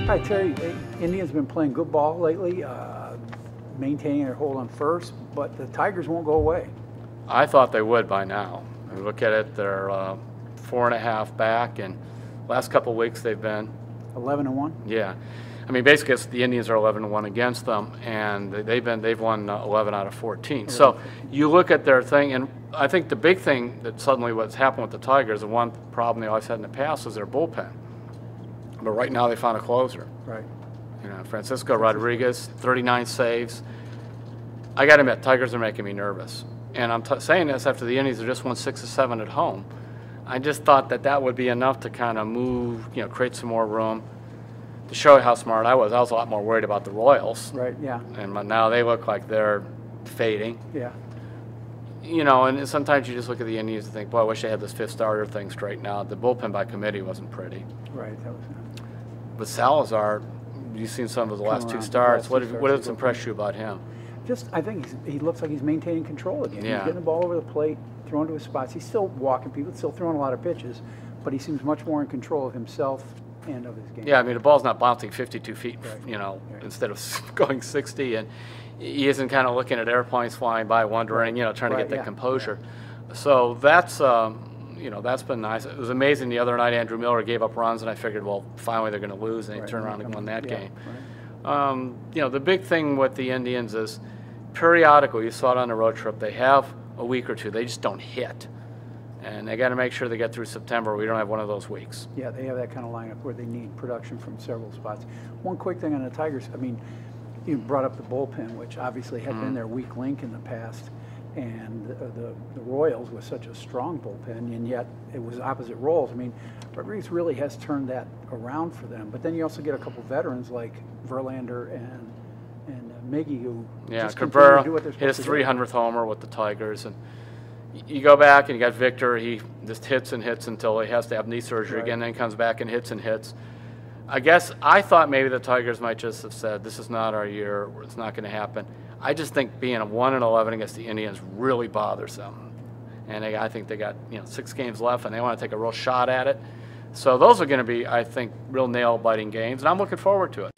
Hi, Terry. Indians been playing good ball lately, maintaining their hold on first, but the Tigers won't go away. I thought they would by now. You look at it, they're 4.5 back, and last couple of weeks they've been 11-1. Yeah, I mean basically the Indians are 11-1 against them, and they've won 11 out of 14. So you look at their thing, and I think the big thing that suddenly what's happened with the Tigers, the one problem they always had in the past was their bullpen. But right now they found a closer. Right. You know, Francisco Rodriguez, 39 saves. I got to admit, Tigers are making me nervous. And I'm saying this after the Indians have just won 6 of 7 at home. I just thought that would be enough to kind of move, you know, create some more room to show you how smart I was. I was a lot more worried about the Royals. Right, yeah. And now they look like they're fading. Yeah. You know, and sometimes you just look at the Indians and think, boy, I wish they had this fifth starter thing straightened out. The bullpen by committee wasn't pretty. Right, that was But Salazar, you've seen some of the last two starts. What has impressed you about him? Just, I think he looks like he's maintaining control again. Yeah. He's getting the ball over the plate, throwing to his spots. He's still walking people, still throwing a lot of pitches, but he seems much more in control of himself and of his game. Yeah, I mean, the ball's not bouncing 52 feet, right. you know, right. instead of going 60, and he isn't kind of looking at airplanes flying by wondering, you know, trying to get that composure. Yeah. So that's, you know, that's been nice. It was amazing the other night Andrew Miller gave up runs, and I figured, well, finally they're going to lose, and he turned around and won that game. Right. You know, the big thing with the Indians is periodically, you saw it on the road trip, they have a week or two, they just don't hit. And they got to make sure they get through September. We don't have one of those weeks. Yeah, they have that kind of lineup where they need production from several spots. One quick thing on the Tigers, I mean, you brought up the bullpen, which obviously had been their weak link in the past. And the Royals was such a strong bullpen, and yet it was opposite roles. I mean, Rodriguez really has turned that around for them. But then you also get a couple veterans like Verlander and Miggy, who just continue to do what they're supposed to do. Hit his 300th homer with the Tigers, and you go back and you got Victor. He just hits and hits until he has to have knee surgery again. Then comes back and hits and hits. I guess I thought maybe the Tigers might just have said, "This is not our year. It's not going to happen." I just think being a 1-11 against the Indians really bothers them, and I think they got 6 games left, and they want to take a real shot at it. So those are going to be, I think, real nail-biting games, and I'm looking forward to it.